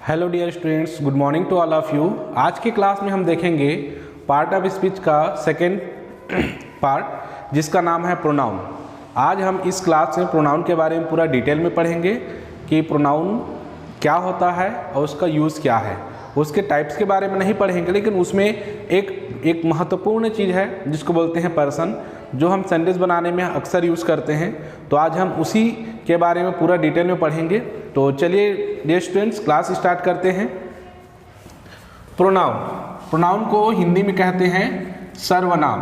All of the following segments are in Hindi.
Hello dear students, good morning to all of you. आज की क्लास में हम देखेंगे पार्ट ऑफ स्पीच का सेकेंड पार्ट जिसका नाम है प्रोनाउन। आज हम इस क्लास में प्रोनाउन के बारे में पूरा डिटेल में पढ़ेंगे कि प्रोनाउन क्या होता है और उसका यूज़ क्या है। उसके टाइप्स के बारे में नहीं पढ़ेंगे, लेकिन उसमें एक महत्वपूर्ण चीज़ है जिसको बोलते हैं पर्सन, जो हम सेंटेंस बनाने में अक्सर यूज़ करते हैं। तो आज हम उसी के बारे में पूरा डिटेल में पढ़ेंगे। तो चलिए डियर स्टूडेंट्स, क्लास स्टार्ट करते हैं। प्रोनाउन को हिंदी में कहते हैं सर्वनाम।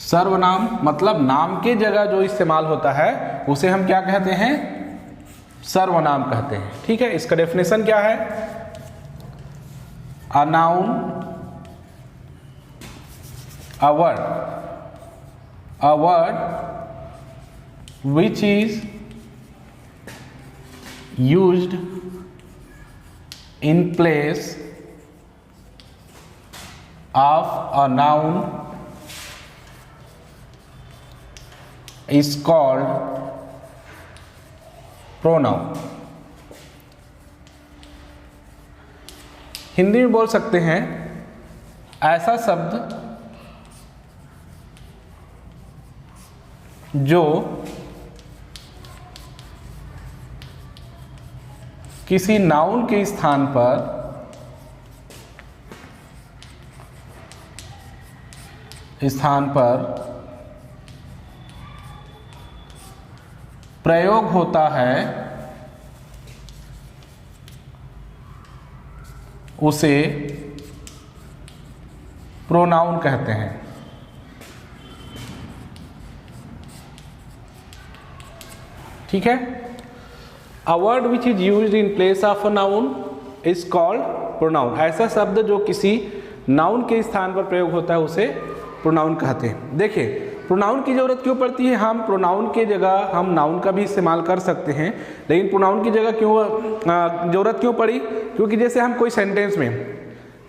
सर्वनाम मतलब नाम के जगह जो इस्तेमाल होता है उसे हम क्या कहते हैं? सर्वनाम कहते हैं। ठीक है, इसका डेफिनेशन क्या है? A noun, a word which is used in place of a noun is called pronoun। Hindi में बोल सकते हैं ऐसा शब्द जो किसी नाउन के स्थान पर प्रयोग होता है उसे प्रोनाउन कहते हैं। ठीक है, A word which is used in place of a noun is called pronoun। ऐसा शब्द जो किसी नाउन के स्थान पर प्रयोग होता है उसे प्रोनाउन कहते हैं। देखिए, प्रोनाउन की ज़रूरत क्यों पड़ती है? हम प्रोनाउन के जगह हम नाउन का भी इस्तेमाल कर सकते हैं, लेकिन प्रोनाउन की जगह क्यों ज़रूरत क्यों पड़ी? क्योंकि जैसे हम कोई सेंटेंस में,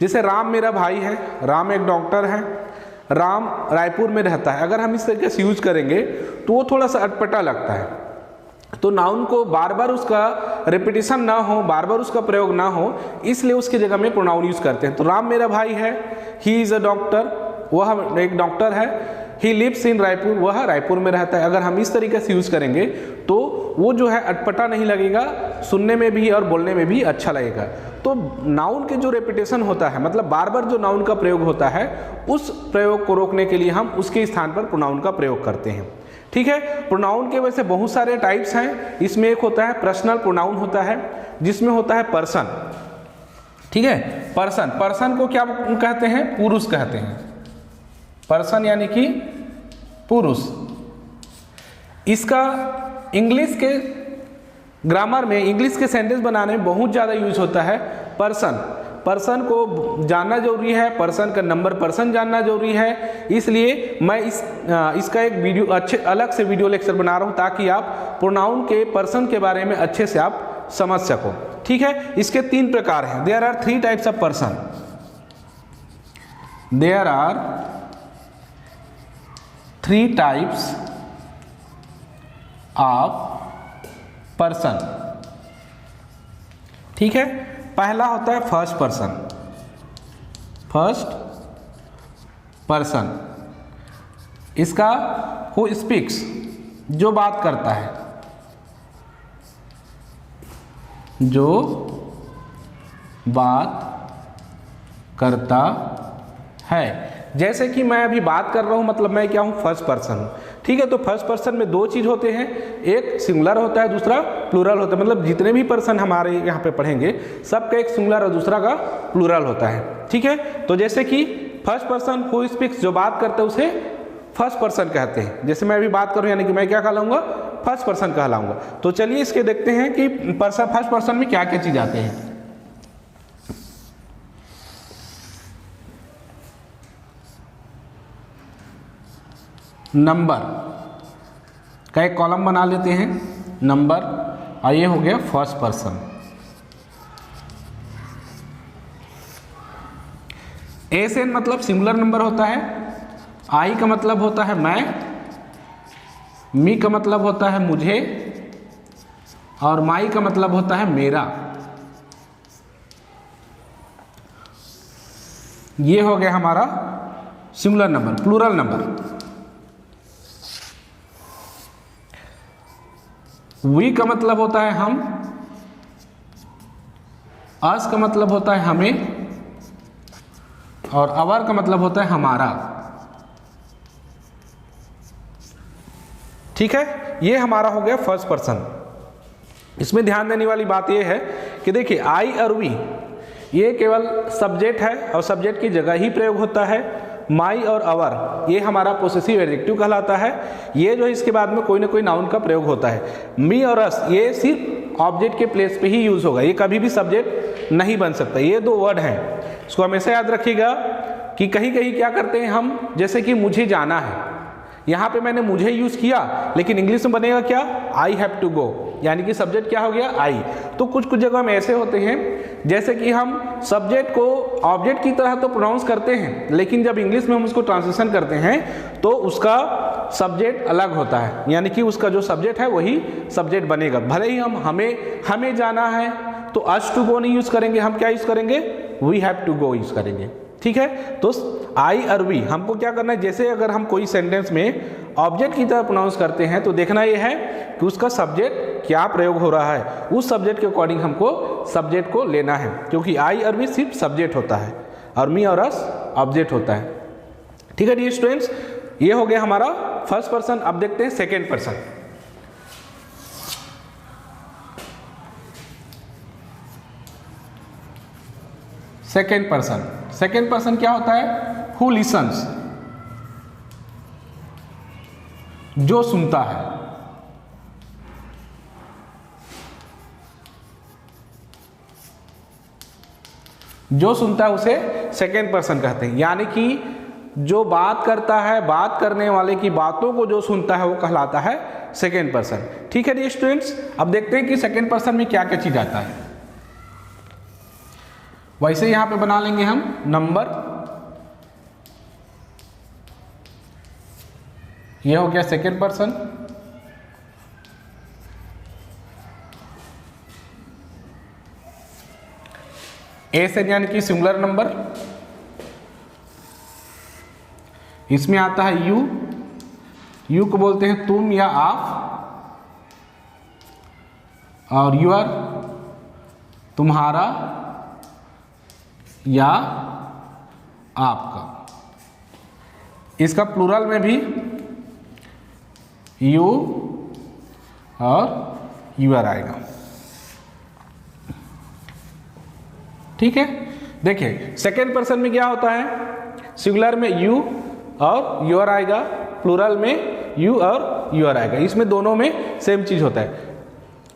जैसे राम मेरा भाई है, राम एक डॉक्टर है, राम रायपुर में रहता है, अगर हम इस तरीके से यूज करेंगे तो वो थोड़ा सा अटपटा लगता है। तो नाउन को बार बार उसका रिपीटिशन ना हो, बार बार उसका प्रयोग ना हो, इसलिए उसकी जगह में प्रोनाउन यूज करते हैं। तो राम मेरा भाई है, ही इज़ अ डॉक्टर, वह एक डॉक्टर है। ही लिव्स इन रायपुर, वह रायपुर में रहता है। अगर हम इस तरीके से यूज करेंगे तो वो जो है अटपटा नहीं लगेगा, सुनने में भी और बोलने में भी अच्छा लगेगा। तो नाउन के जो रेपिटेशन होता है, मतलब बार बार जो नाउन का प्रयोग होता है, उस प्रयोग को रोकने के लिए हम उसके स्थान पर प्रोनाउन का प्रयोग करते हैं। ठीक है, प्रोनाउन के वैसे बहुत सारे टाइप्स हैं। इसमें एक होता है पर्सनल प्रोनाउन होता है, जिसमें होता है पर्सन। ठीक है, पर्सन को क्या कहते हैं? पुरुष कहते हैं। पर्सन यानी कि पुरुष। इसका इंग्लिश के ग्रामर में, इंग्लिश के सेंटेंस बनाने में बहुत ज़्यादा यूज होता है पर्सन को जानना जरूरी है, पर्सन का नंबर पर्सन जानना जरूरी है। इसलिए मैं इसका एक वीडियो अलग से वीडियो लेक्चर बना रहा हूँ, ताकि आप प्रोनाउन के पर्सन के बारे में अच्छे से आप समझ सको। ठीक है, इसके 3 प्रकार हैं। There are 3 types of person. There are 3 types of person. ठीक है, पहला होता है फर्स्ट पर्सन। इसका हु स्पीक्स, जो बात करता है, जो बात करता है। जैसे कि मैं अभी बात कर रहा हूं, मतलब मैं क्या हूं? फर्स्ट पर्सन हूं। ठीक है, तो फर्स्ट पर्सन में 2 चीज होते हैं, एक सिंगुलर होता है, दूसरा प्लूरल होता है। मतलब जितने भी पर्सन हमारे यहाँ पे पढ़ेंगे, सबका एक सिंगुलर और दूसरा का प्लूरल होता है। ठीक है, तो जैसे कि फर्स्ट पर्सन हु स्पीक्स, जो बात करता है उसे फर्स्ट पर्सन कहते हैं। जैसे मैं अभी बात करूँ, यानी कि मैं क्या कहलाऊंगा? First person कहलाऊंगा। तो चलिए इसके देखते हैं कि फर्स्ट पर्सन में क्या क्या चीज आते हैं। नंबर का एक कॉलम बना लेते हैं, नंबर, और ये हो गया फर्स्ट पर्सन। एस एन मतलब सिंगुलर नंबर होता है, आई का मतलब होता है मैं, मी का मतलब होता है मुझे, और माई का मतलब होता है मेरा। ये हो गया हमारा singular number, plural number. We का मतलब होता है हम, अस का मतलब होता है हमें, और अवर का मतलब होता है हमारा। ठीक है, ये हमारा हो गया फर्स्ट पर्सन। इसमें ध्यान देने वाली बात ये है कि देखिए आई और वी ये केवल सब्जेक्ट है और सब्जेक्ट की जगह ही प्रयोग होता है। माई और अवर ये हमारा पोसेसिव एडजेक्टिव कहलाता है। ये जो इसके बाद में कोई ना कोई नाउन का प्रयोग होता है। मी और अस ये सिर्फ ऑब्जेक्ट के प्लेस पे ही यूज होगा, ये कभी भी सब्जेक्ट नहीं बन सकता। ये दो वर्ड हैं, इसको हमेशा याद रखिएगा कि कहीं कहीं क्या करते हैं हम, जैसे कि मुझे जाना है, यहाँ पे मैंने मुझे यूज किया, लेकिन इंग्लिश में बनेगा क्या, आई हैव टू गो, यानी कि सब्जेक्ट क्या हो गया, आई। तो कुछ कुछ जगह में ऐसे होते हैं जैसे कि हम सब्जेक्ट को ऑब्जेक्ट की तरह तो प्रोनाउंस करते हैं, लेकिन जब इंग्लिश में हम उसको ट्रांसलेशन करते हैं तो उसका सब्जेक्ट अलग होता है, यानी कि उसका जो सब्जेक्ट है वही सब्जेक्ट बनेगा। भले ही हम हमें जाना है तो अस टू गो नहीं यूज करेंगे, हम क्या यूज करेंगे, we have to go use करेंगे। ठीक है, तो आई और वी हमको क्या करना है, जैसे अगर हम कोई सेंटेंस में ऑब्जेक्ट की तरह प्रोनाउंस करते हैं तो देखना यह है कि उसका सब्जेक्ट क्या प्रयोग हो रहा है, उस सब्जेक्ट के अकॉर्डिंग हमको सब्जेक्ट को लेना है, क्योंकि आई और वी सिर्फ सब्जेक्ट होता है और मी और अस ऑब्जेक्ट होता है। ठीक है डियर स्टूडेंट्स, ये हो गया हमारा फर्स्ट पर्सन। अब देखते हैं second person. Second person, second person क्या होता है, हु लिसन्स, जो सुनता है। जो सुनता है उसे सेकेंड पर्सन कहते हैं, यानी कि जो बात करता है, बात करने वाले की बातों को जो सुनता है वो कहलाता है सेकेंड पर्सन। ठीक है डियर स्टूडेंट्स, अब देखते हैं कि सेकेंड पर्सन में क्या क्या चीज आता है। वैसे यहां पे बना लेंगे हम नंबर, ये हो गया सेकेंड पर्सन। ए से यानी कि सिंगुलर नंबर, इसमें आता है यू, यू को बोलते हैं तुम या आप, और यूर तुम्हारा या आपका। इसका प्लूरल में भी यू और यूर आएगा। ठीक है, देखिए सेकेंड पर्सन में क्या होता है, सिंगुलर में यू और यूर आएगा, प्लूरल में यू और यूर आएगा। इसमें दोनों में सेम चीज होता है।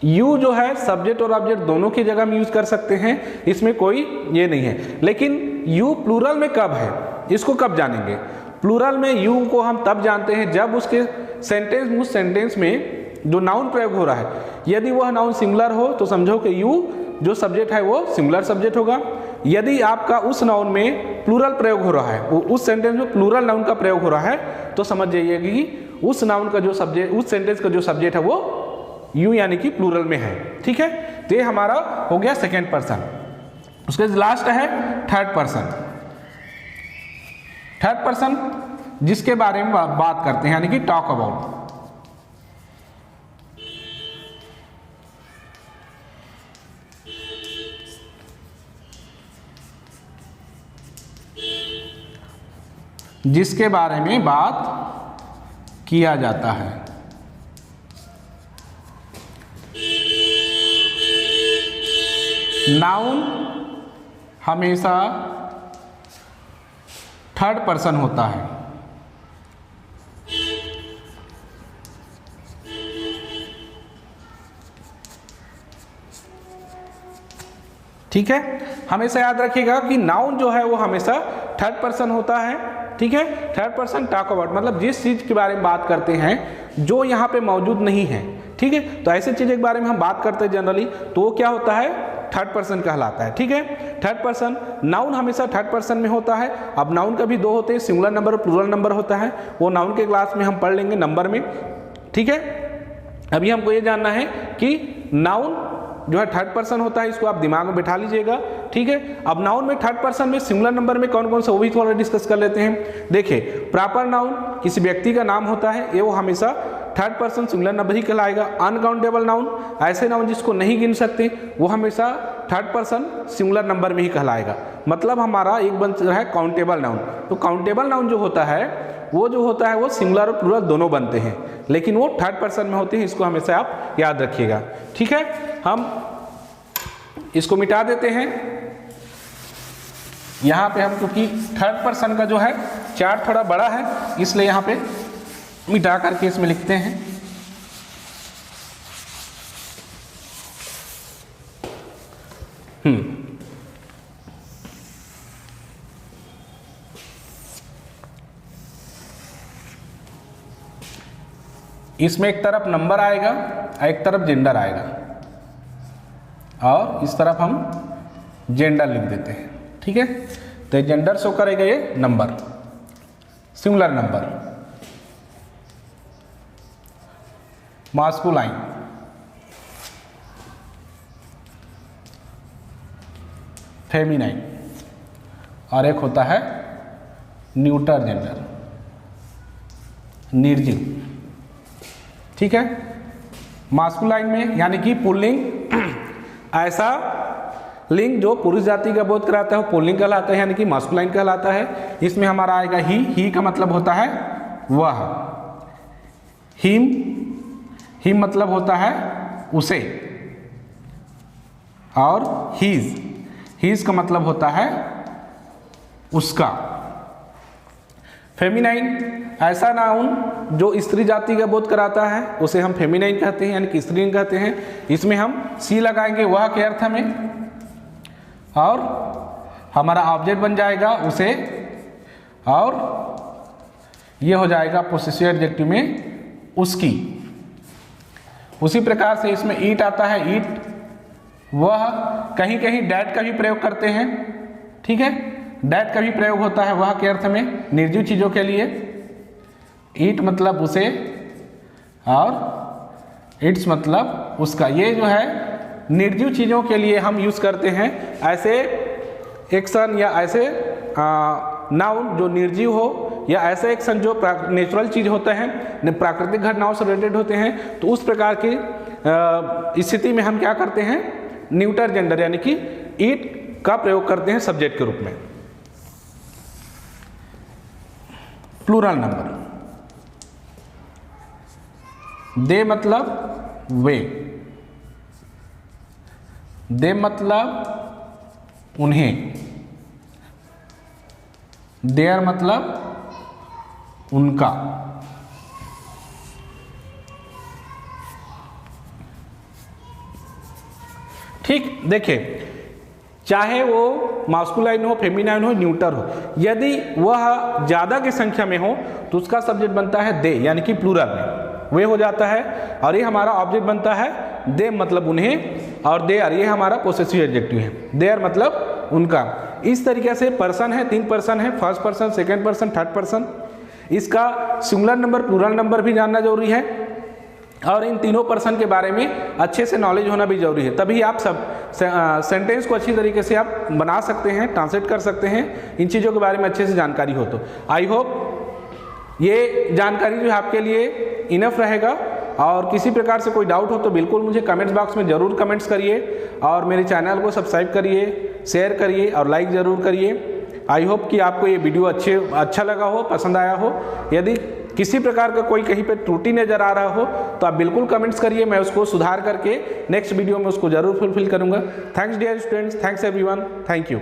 यू जो है सब्जेक्ट और ऑब्जेक्ट दोनों की जगह में यूज कर सकते हैं, इसमें कोई ये नहीं है। लेकिन यू प्लूरल में कब है, इसको कब जानेंगे। प्लूरल में यू को हम तब जानते हैं जब उसके सेंटेंस, उस सेंटेंस में जो नाउन प्रयोग हो रहा है, यदि वह नाउन सिंगुलर हो तो समझो कि यू जो सब्जेक्ट है वो सिंगुलर सब्जेक्ट होगा। यदि आपका उस नाउन में प्लूरल प्रयोग हो रहा है, उस सेंटेंस में प्लूरल नाउन का प्रयोग हो रहा है, तो समझ जाइए कि उस नाउन का जो सब्जेक्ट, उस सेंटेंस का जो सब्जेक्ट है वो यू यानी कि प्लूरल में है। ठीक है, तो ये हमारा हो गया सेकेंड पर्सन। उसके लास्ट है थर्ड पर्सन। थर्ड पर्सन जिसके बारे में बात करते हैं, यानी कि टॉक अबाउट। जिसके बारे में बात किया जाता है। नाउन हमेशा थर्ड पर्सन होता है। ठीक है, हमेशा याद रखिएगा कि नाउन जो है वो हमेशा थर्ड पर्सन होता है। ठीक है, थर्ड पर्सन टॉक अबाउट मतलब जिस चीज के बारे में बात करते हैं जो यहाँ पे मौजूद नहीं है। ठीक है, तो ऐसे चीज के बारे में हम बात करते हैं जनरली, तो वो क्या होता है, थर्ड पर्सन कहलाता है। ठीक है, थर्ड पर्सन नाउन हमेशा थर्ड पर्सन में होता है। अब नाउन का भी दो होते हैं, सिंगुलर नंबर और प्लूरल नंबर होता है, वो नाउन के क्लास में हम पढ़ लेंगे नंबर में। ठीक है, अभी हमको ये जानना है कि नाउन जो है थर्ड पर्सन होता है, इसको आप दिमाग में बैठा लीजिएगा, ठीक है। अब नाउन में थर्ड पर्सन में सिंगुलर नंबर में कौन कौन सा, वो भी थोड़ा डिस्कस कर लेते हैं। देखिए, प्रॉपर नाउन किसी व्यक्ति का नाम होता है, ये वो हमेशा थर्ड पर्सन सिंगुलर नंबर ही कहलाएगा। अनकाउंटेबल नाउन, ऐसे नाउन जिसको नहीं गिन सकते, वो हमेशा थर्ड पर्सन सिंगुलर नंबर में ही कहलाएगा। मतलब हमारा एक बन रहा है काउंटेबल नाउन। तो काउंटेबल नाउन जो होता है वो सिंगुलर और प्लूरल दोनों बनते हैं, लेकिन वो थर्ड पर्सन में होते हैं, इसको हमेशा आप याद रखिएगा, ठीक है। हम इसको मिटा देते हैं। यहाँ पे हम, क्योंकि थर्ड पर्सन का जो है चार्ट थोड़ा बड़ा है, इसलिए यहाँ पे मिटा करके इसमें लिखते हैं। इसमें एक तरफ नंबर आएगा, एक तरफ जेंडर आएगा, और इस तरफ हम जेंडर लिख देते हैं, ठीक है। तो जेंडर शो करेगा ये number, singular number. Masculine, feminine, और एक होता है न्यूटर जेंडर, निर्जीव, ठीक है। मास्कुलाइन में यानी कि पुल्लिंग, ऐसा लिंग जो पुरुष जाति का बोध कराता है वो पुल्लिंग कहलाता है, यानी कि मास्कुलाइन कहलाता है। इसमें हमारा आएगा ही का मतलब होता है वह, हिम मतलब होता है उसे, और हीज का मतलब होता है उसका। फेमिनाइन, ऐसा नाउन जो स्त्री जाति का बोध कराता है उसे हम फेमिनाइन कहते हैं, यानी कि स्त्रीलिंग कहते हैं। इसमें हम सी लगाएंगे वह के अर्थ में, और हमारा ऑब्जेक्ट बन जाएगा उसे, और यह हो जाएगा पोसेसिव एडजेक्टिव में उसकी। उसी प्रकार से इसमें ईट आता है, ईट वह, कहीं कहीं डैट का भी प्रयोग करते हैं, ठीक है। डैट का भी प्रयोग होता है वह के अर्थ में, निर्जीव चीज़ों के लिए। ईट मतलब उसे, और इट्स मतलब उसका। ये जो है निर्जीव चीज़ों के लिए हम यूज़ करते हैं ऐसे एक्शन या ऐसे नाउन जो निर्जीव हो, या ऐसे एक्शन जो नेचुरल चीज़ होते हैं, प्राकृतिक घटनाओं से रिलेटेड होते हैं। तो उस प्रकार की स्थिति में हम क्या करते हैं, न्यूटर जेंडर यानी कि ईट का प्रयोग करते हैं सब्जेक्ट के रूप में। प्लूरल नंबर, दे मतलब वे, दे मतलब उन्हें, देयर मतलब उनका। ठीक, देखिए, चाहे वो मास्कुलाइन हो, फेमिनाइन हो, न्यूटर हो, यदि वह ज़्यादा की संख्या में हो तो उसका सब्जेक्ट बनता है दे, यानी कि प्लूरल में वे हो जाता है, और ये हमारा ऑब्जेक्ट बनता है दे मतलब उन्हें, और देयर ये हमारा पोसेसिव एडजेक्टिव है, देयर मतलब उनका। इस तरीके से पर्सन है, 3 पर्सन है, first person, second person, third person. इसका सिंगुलर नंबर, प्लूरल नंबर भी जानना जरूरी है, और इन तीनों पर्सन के बारे में अच्छे से नॉलेज होना भी जरूरी है, तभी आप सब सेंटेंस को अच्छी तरीके से आप बना सकते हैं, ट्रांसलेट कर सकते हैं, इन चीज़ों के बारे में अच्छे से जानकारी हो। तो आई होप ये जानकारी जो है आपके लिए इनफ रहेगा, और किसी प्रकार से कोई डाउट हो तो बिल्कुल मुझे कमेंट्स बॉक्स में ज़रूर कमेंट्स करिए, और मेरे चैनल को सब्सक्राइब करिए, शेयर करिए और लाइक ज़रूर करिए। आई होप कि आपको ये वीडियो अच्छा लगा हो, पसंद आया हो। यदि किसी प्रकार का कोई कहीं पे त्रुटि नज़र आ रहा हो तो आप बिल्कुल कमेंट्स करिए, मैं उसको सुधार करके नेक्स्ट वीडियो में उसको ज़रूर फुलफिल करूँगा। Thanks dear students, thanks everyone, thank you.